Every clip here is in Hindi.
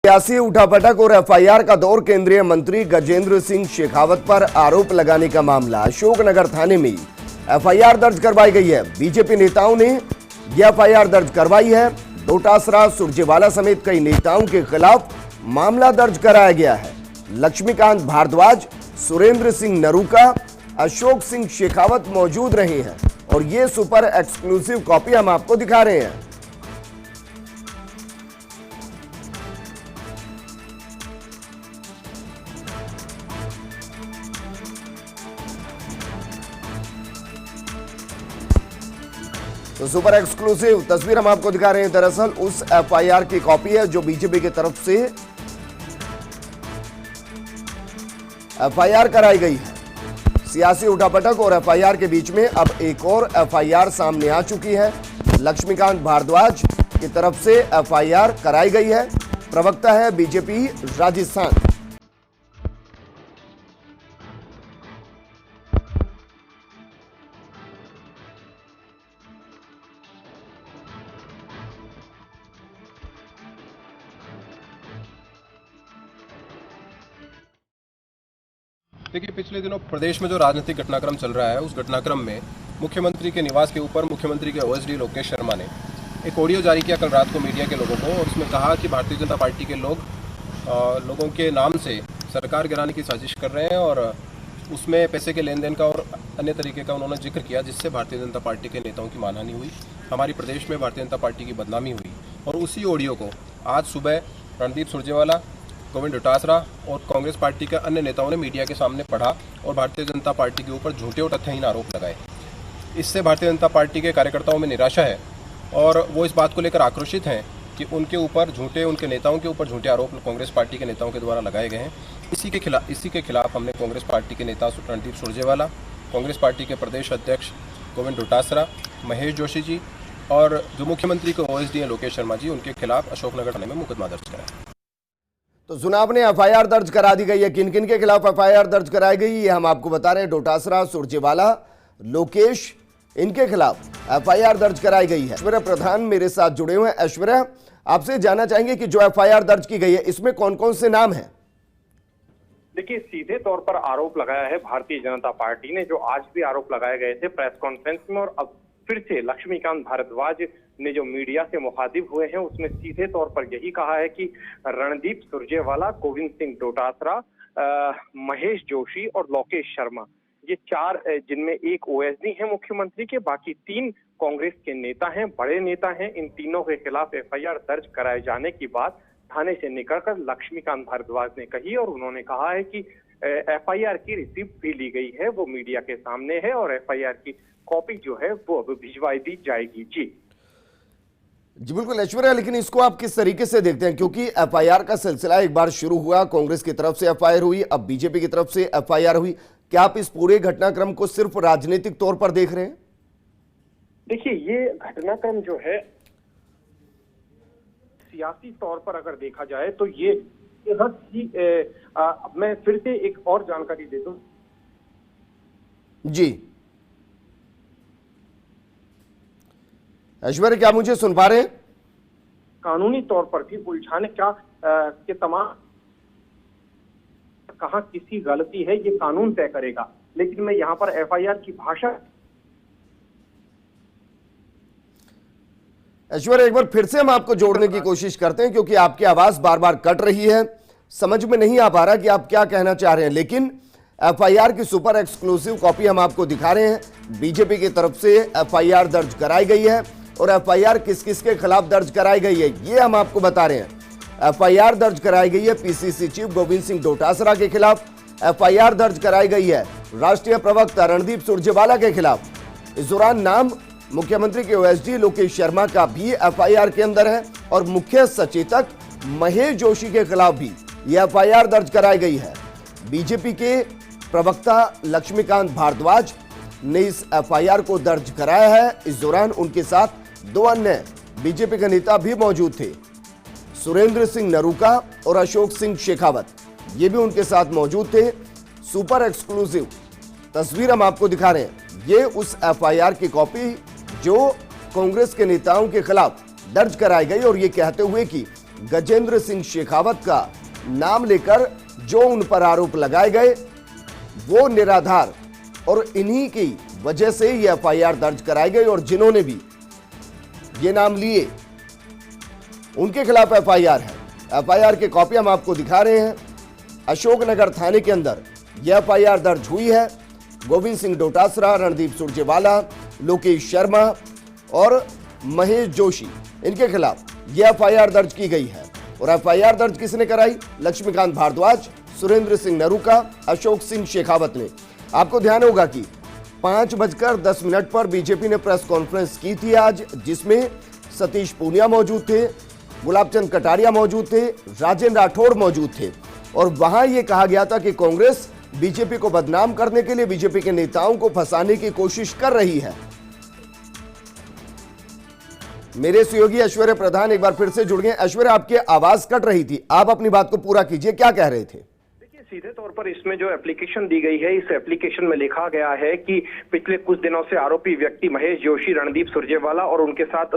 सियासी उठापटक और एफआईआर का दौर। केंद्रीय मंत्री गजेंद्र सिंह शेखावत पर आरोप लगाने का मामला। अशोकनगर थाने में एफआईआर दर्ज करवाई गई है। बीजेपी नेताओं ने यह एफआईआर दर्ज करवाई है। डोटासरा, सुरजेवाला समेत कई नेताओं के खिलाफ मामला दर्ज कराया गया है। लक्ष्मीकांत भारद्वाज, सुरेंद्र सिंह नरूका, अशोक सिंह शेखावत मौजूद रहे हैं और ये सुपर एक्सक्लूसिव कॉपी हम आपको दिखा रहे हैं। तो सुपर एक्सक्लूसिव तस्वीर हम आपको दिखा रहे हैं। दरअसल उस एफआईआर की कॉपी है जो बीजेपी की तरफ से एफआईआर कराई गई है। सियासी उठापटक और एफआईआर के बीच में अब एक और एफआईआर सामने आ चुकी है। लक्ष्मीकांत भारद्वाज की तरफ से एफआईआर कराई गई है। प्रवक्ता है बीजेपी राजस्थान। देखिए, पिछले दिनों प्रदेश में जो राजनीतिक घटनाक्रम चल रहा है, उस घटनाक्रम में मुख्यमंत्री के निवास के ऊपर मुख्यमंत्री के ओएसडी लोकेश शर्मा ने एक ऑडियो जारी किया कल रात को मीडिया के लोगों को, और उसमें कहा कि भारतीय जनता पार्टी के लोगों के नाम से सरकार गिराने की साजिश कर रहे हैं, और उसमें पैसे के लेन देन का और अन्य तरीके का उन्होंने जिक्र किया, जिससे भारतीय जनता पार्टी के नेताओं की मानहानि हुई, हमारी प्रदेश में भारतीय जनता पार्टी की बदनामी हुई। और उसी ऑडियो को आज सुबह रणदीप सुरजेवाला, गोविंद डोटासरा और कांग्रेस पार्टी के अन्य नेताओं ने मीडिया के सामने पढ़ा और भारतीय जनता पार्टी के ऊपर झूठे और तथ्यहीन आरोप लगाए। इससे भारतीय जनता पार्टी के कार्यकर्ताओं में निराशा है और वो इस बात को लेकर आक्रोशित हैं कि उनके नेताओं के ऊपर झूठे आरोप कांग्रेस पार्टी के नेताओं के द्वारा लगाए गए हैं। इसी के खिलाफ हमने कांग्रेस पार्टी के नेता रणदीप सुरजेवाला, कांग्रेस पार्टी के प्रदेश अध्यक्ष गोविंद डोटासरा, महेश जोशी जी और जो मुख्यमंत्री के ओएसडी हैं लोकेश शर्मा जी, उनके खिलाफ अशोकनगर थाने में मुकदमा दर्ज कराया। तो चुनाव ने एफआईआर दर्ज करा दी गई है। किन किन के खिलाफ एफआईआर दर्ज कराई गई ये हम आपको बता रहे हैं। डोटासरा, सुरजेवाला, लोकेश, इनके खिलाफ एफआईआर दर्ज कराई गई है। ऐश्वर्या प्रधान मेरे साथ जुड़े हुए हैं। ऐश्वर्या, आपसे जानना चाहेंगे कि जो एफआईआर दर्ज की गई है इसमें कौन कौन से नाम हैं? देखिए, सीधे तौर पर आरोप लगाया है भारतीय जनता पार्टी ने, जो आज भी आरोप लगाए गए थे प्रेस कॉन्फ्रेंस में, और अब फिर से लक्ष्मीकांत भारद्वाज ने जो मीडिया से मुखातिब हुए हैं उसमें सीधे तौर पर यही कहा है कि रणदीप सुरजेवाला, गोविंद सिंह डोटासरा, महेश जोशी और लोकेश शर्मा, ये चार, जिनमें एक ओएसडी है मुख्यमंत्री के, बाकी तीन कांग्रेस के नेता हैं, बड़े नेता हैं। इन तीनों के खिलाफ एफआईआर दर्ज कराए जाने की बात थाने से निकलकर लक्ष्मीकांत भारद्वाज ने कही, और उन्होंने कहा है कि एफआईआर की रिसिप्ट भी ली गई है, वो मीडिया के सामने है, और एफआईआर की कॉपी जो है वो अब भिजवाई दी जाएगी। जी बिल्कुल ऐश्वर्या, लेकिन इसको आप किस तरीके से देखते हैं? क्योंकि एफआईआर का सिलसिला एक बार शुरू हुआ, कांग्रेस की तरफ से एफआईआर हुई, अब बीजेपी की तरफ से एफआईआर हुई। क्या आप इस पूरे घटनाक्रम को सिर्फ राजनीतिक तौर पर देख रहे हैं? देखिए, ये घटनाक्रम जो है सियासी तौर पर अगर देखा जाए तो ये मैं फिर से एक और जानकारी दे दूं। जी ऐश्वर्या, क्या मुझे सुन पा रहे हैं? कानूनी तौर पर भी उलझाने का के तमाम कहां किसी गलती है ये कानून तय करेगा, लेकिन मैं यहां पर एफआईआर की भाषा। ऐश्वर्या, एक बार फिर से हम आपको जोड़ने की कोशिश करते हैं क्योंकि आपकी आवाज बार बार कट रही है, समझ में नहीं आ पा रहा कि आप क्या कहना चाह रहे हैं। लेकिन एफआईआर की सुपर एक्सक्लूसिव कॉपी हम आपको दिखा रहे हैं। बीजेपी की तरफ से एफआईआर दर्ज कराई गई है और एफआईआर किस किस के खिलाफ दर्ज कराई गई है ये हम आपको बता रहे हैं। एफआईआर दर्ज कराई गई है पीसीसी चीफ गोविंद सिंह डोटासरा के खिलाफ। एफआईआर दर्ज कराई गई है राष्ट्रीय प्रवक्ता रणदीप सुरजेवाला के खिलाफ। इस दौरान नाम मुख्यमंत्री के ओएसडी लोकेश शर्मा का भी एफआईआर के अंदर है और मुख्य सचेतक महेश जोशी के खिलाफ भी यह एफआईआर दर्ज कराई गई है। बीजेपी के प्रवक्ता लक्ष्मीकांत भारद्वाज ने इस एफआईआर को दर्ज कराया है। इस दौरान उनके साथ दो अन्य बीजेपी के नेता भी मौजूद थे, सुरेंद्र सिंह नरूका और अशोक सिंह शेखावत, ये भी उनके साथ मौजूद थे। सुपर एक्सक्लूसिव तस्वीर हम आपको दिखा रहे हैं। ये उस एफआईआर की कॉपी जो कांग्रेस के नेताओं के खिलाफ दर्ज कराई गई और ये कहते हुए कि गजेंद्र सिंह शेखावत का नाम लेकर जो उन पर आरोप लगाए गए वो निराधार और इन्हीं की वजह से ये एफआईआर दर्ज कराई गई और जिन्होंने भी ये नाम लिए उनके खिलाफ एफआईआर है। एफआईआर की कॉपी हम आपको दिखा रहे हैं। अशोकनगर थाने के अंदर यह एफआईआर दर्ज हुई है। गोविंद सिंह डोटासरा, रणदीप सुरजेवाला, लोकेश शर्मा और महेश जोशी, इनके खिलाफ यह एफआईआर दर्ज की गई है। और एफआईआर दर्ज किसने कराई? लक्ष्मीकांत भारद्वाज, सुरेंद्र सिंह नरूका, अशोक सिंह शेखावत ने। आपको ध्यान होगा कि 5:10 पर बीजेपी ने प्रेस कॉन्फ्रेंस की थी आज, जिसमें सतीश पूनिया मौजूद थे, गुलाबचंद कटारिया मौजूद थे, राजेंद्र राठौड़ मौजूद थे और वहां यह कहा गया था कि कांग्रेस बीजेपी को बदनाम करने के लिए बीजेपी के नेताओं को फंसाने की कोशिश कर रही है। मेरे सहयोगी ऐश्वर्य प्रधान एक बार फिर से जुड़ गए। ऐश्वर्य, आपकी आवाज कट रही थी, आप अपनी बात को पूरा कीजिए, क्या कह रहे थे? सीधे तौर पर इसमें जो एप्लीकेशन दी गई है, इस एप्लीकेशन में लिखा गया है कि पिछले कुछ दिनों से आरोपी व्यक्ति महेश जोशी, रणदीप सुरजेवाला और उनके साथ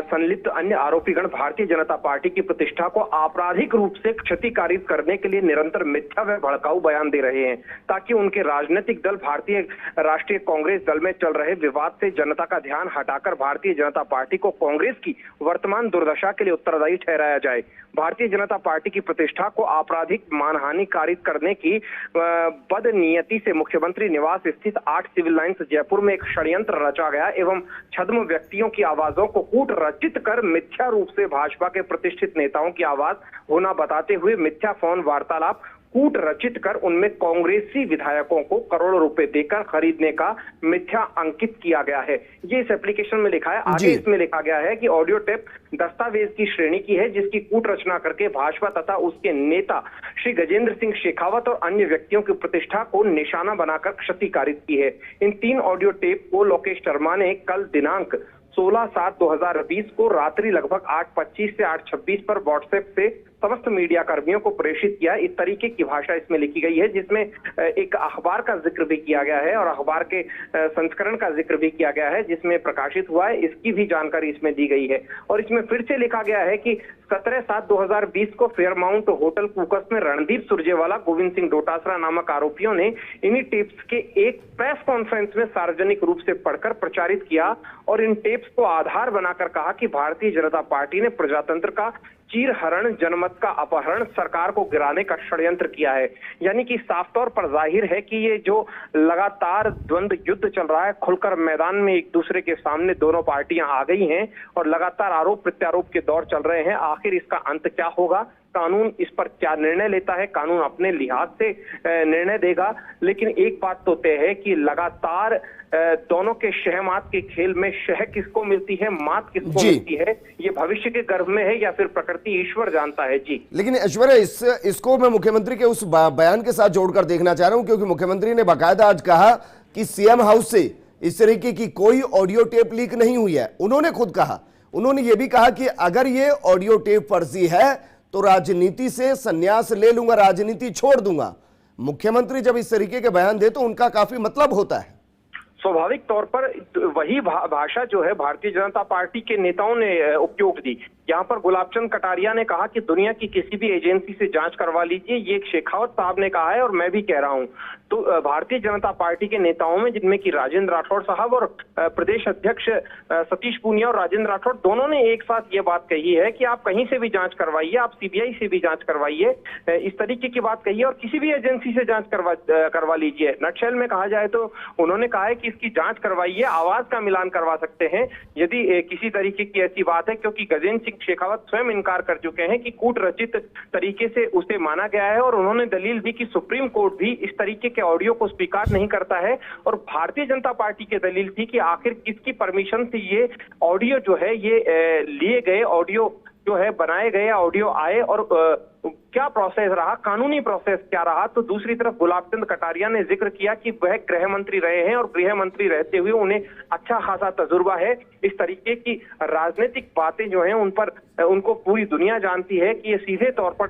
संलिप्त अन्य आरोपीगण भारतीय जनता पार्टी की प्रतिष्ठा को आपराधिक रूप से क्षतिकारित करने के लिए निरंतर मिथ्या व भड़काऊ बयान दे रहे हैं, ताकि उनके राजनीतिक दल भारतीय राष्ट्रीय कांग्रेस दल में चल रहे विवाद से जनता का ध्यान हटाकर भारतीय जनता पार्टी को कांग्रेस की वर्तमान दुर्दशा के लिए उत्तरदायी ठहराया जाए। भारतीय जनता पार्टी की प्रतिष्ठा को आपराधिक मानहानि कारित करने की बदनीयती से मुख्यमंत्री निवास स्थित 8 सिविल लाइंस जयपुर में एक षड्यंत्र रचा गया एवं छद्म व्यक्तियों की आवाजों को कूट रचित कर मिथ्या रूप से भाजपा के प्रतिष्ठित नेताओं की आवाज होना बताते हुए मिथ्या फोन वार्तालाप कूट रचित कर उनमें कांग्रेसी विधायकों को करोड़ों रुपए देकर खरीदने का मिथ्या अंकित किया गया है। ये इस एप्लीकेशन में लिखा है। आगे इसमें लिखा गया है कि ऑडियो टेप दस्तावेज की श्रेणी की है, जिसकी कूट रचना करके भाजपा तथा उसके नेता श्री गजेंद्र सिंह शेखावत और अन्य व्यक्तियों की प्रतिष्ठा को निशाना बनाकर क्षतिकारित की है। इन 3 ऑडियो टेप को लोकेश शर्मा ने कल दिनांक 16/7/2020 को रात्रि लगभग 8:25 से 8:26 पर व्हाट्सएप से समस्त मीडिया कर्मियों को प्रेषित किया। इस तरीके की भाषा इसमें लिखी गई है, जिसमें एक अखबार का जिक्र भी किया गया है और अखबार के संस्करण का जिक्र भी किया गया है जिसमें प्रकाशित हुआ है, इसकी भी जानकारी इसमें दी गई है। और इसमें फिर से लिखा गया है कि 17/7/2020 को फेयरमाउंट होटल कुकस में रणदीप सुरजेवाला, गोविंद सिंह डोटासरा नामक आरोपियों ने इन्हीं टेप्स के एक प्रेस कॉन्फ्रेंस में सार्वजनिक रूप से पढ़कर प्रचारित किया और इन टेप्स को आधार बनाकर कहा कि भारतीय जनता पार्टी ने प्रजातंत्र का चीरहरण, जनमत का अपहरण, सरकार को गिराने का षड्यंत्र किया है। यानी कि साफ तौर पर जाहिर है कि ये जो लगातार द्वंद्व युद्ध चल रहा है, खुलकर मैदान में एक दूसरे के सामने दोनों पार्टियां आ गई हैं और लगातार आरोप प्रत्यारोप के दौर चल रहे हैं। आखिर इसका अंत क्या होगा, कानून इस पर क्या निर्णय लेता है, कानून अपने लिहाज से निर्णय देगा। लेकिन एक बात तो तय है कि लगातार दोनों के शहमात के खेल में शह किसको मिलती है, मात किसको मिलती है, ये भविष्य के गर्भ में है या फिर प्रकृति ईश्वर जानता है। जी लेकिन ऐश्वर्या, इसको मैं मुख्यमंत्री के उस बयान के साथ जोड़कर देखना चाह रहा हूं, क्योंकि मुख्यमंत्री ने बाकायदा आज कहा कि सीएम हाउस से इस तरीके की कोई ऑडियो टेप लीक नहीं हुई है। उन्होंने खुद कहा, उन्होंने ये भी कहा कि अगर ये ऑडियो टेप फर्जी है तो राजनीति से संन्यास ले लूंगा, राजनीति छोड़ दूंगा। मुख्यमंत्री जब इस तरीके के बयान दे तो उनका काफी मतलब होता है। स्वाभाविक तौर पर वही भाषा जो है भारतीय जनता पार्टी के नेताओं ने उपयोग दी। यहाँ पर गुलाबचंद कटारिया ने कहा कि दुनिया की किसी भी एजेंसी से जांच करवा लीजिए, ये शेखावत साहब ने कहा है और मैं भी कह रहा हूँ। तो भारतीय जनता पार्टी के नेताओं में, जिनमें कि राजेंद्र राठौड़ साहब और प्रदेश अध्यक्ष सतीश पूनिया और राजेंद्र राठौड़, दोनों ने एक साथ ये बात कही है कि आप कहीं से भी जांच करवाइए, आप सीबीआई से भी जांच करवाइए, इस तरीके की बात कही है और किसी भी एजेंसी से जांच करवा लीजिए। नटशेल में कहा जाए तो उन्होंने कहा है कि इसकी जांच करवाइए, आवाज का मिलान करवा सकते हैं यदि किसी तरीके की ऐसी बात है, क्योंकि गजेंद्र सिंह शेखावत स्वयं इनकार कर चुके हैं कि कूट रचित तरीके से उसे माना गया है और उन्होंने दलील दी कि सुप्रीम कोर्ट भी इस तरीके के ऑडियो को स्वीकार नहीं करता है। और भारतीय जनता पार्टी की दलील थी कि आखिर किसकी परमिशन से ये ऑडियो जो है, ये लिए गए ऑडियो जो है, बनाए गए ऑडियो आए और क्या प्रोसेस रहा, कानूनी प्रोसेस क्या रहा। तो दूसरी तरफ गुलाबचंद कटारिया ने जिक्र किया कि वह गृह मंत्री रहे हैं और गृह मंत्री रहते हुए उन्हें अच्छा खासा तजुर्बा है। इस तरीके की राजनीतिक बातें जो हैं उन पर उनको पूरी दुनिया जानती है कि ये सीधे तौर पर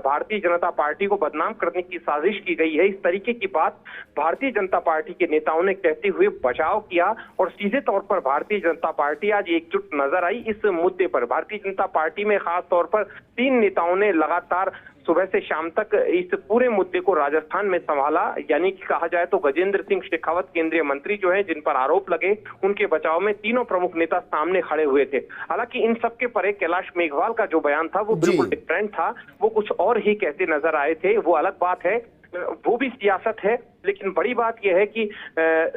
भारतीय जनता पार्टी को बदनाम करने की साजिश की गई है। इस तरीके की बात भारतीय जनता पार्टी के नेताओं ने कहते हुए बचाव किया और सीधे तौर पर भारतीय जनता पार्टी आज एकजुट नजर आई इस मुद्दे पर। भारतीय जनता पार्टी में खास तौर पर 3 नेताओं ने लगातार सुबह से शाम तक इस पूरे मुद्दे को राजस्थान में संभाला, यानी कि कहा जाए तो गजेंद्र सिंह शेखावत केंद्रीय मंत्री जो है, जिन पर आरोप लगे, उनके बचाव में तीनों प्रमुख नेता सामने खड़े हुए थे। हालांकि इन सबके परे कैलाश मेघवाल का जो बयान था वो बिल्कुल डिफरेंट था, वो कुछ और ही कहते नजर आए थे। वो अलग बात है, वो भी सियासत है, लेकिन बड़ी बात यह है कि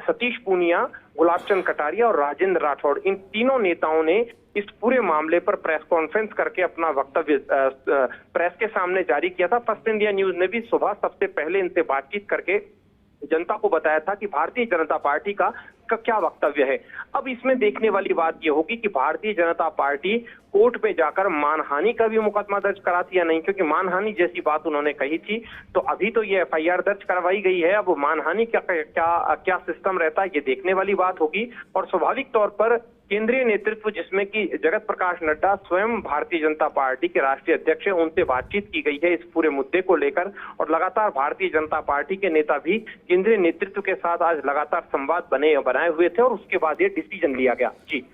सतीश पूनिया, गुलाबचंद कटारिया और राजेंद्र राठौड़, इन तीनों नेताओं ने इस पूरे मामले पर प्रेस कॉन्फ्रेंस करके अपना वक्तव्य प्रेस के सामने जारी किया था। फर्स्ट इंडिया न्यूज ने भी सुबह सबसे पहले इनसे बातचीत करके जनता को बताया था कि भारतीय जनता पार्टी का क्या वक्तव्य है। अब इसमें देखने वाली बात यह होगी कि भारतीय जनता पार्टी कोर्ट में जाकर मानहानि का भी मुकदमा दर्ज कराती या नहीं, क्योंकि मानहानि जैसी बात उन्होंने कही थी तो अभी तो ये एफआईआर दर्ज करवाई गई है। अब मानहानि क्या सिस्टम रहता है ये देखने वाली बात होगी। और स्वाभाविक तौर पर केंद्रीय नेतृत्व, जिसमें कि जगत प्रकाश नड्डा स्वयं भारतीय जनता पार्टी के राष्ट्रीय अध्यक्ष हैं, उनसे बातचीत की गई है इस पूरे मुद्दे को लेकर। और लगातार भारतीय जनता पार्टी के नेता भी केंद्रीय नेतृत्व के साथ आज लगातार संवाद बनाए हुए थे और उसके बाद ये डिसीजन लिया गया। जी।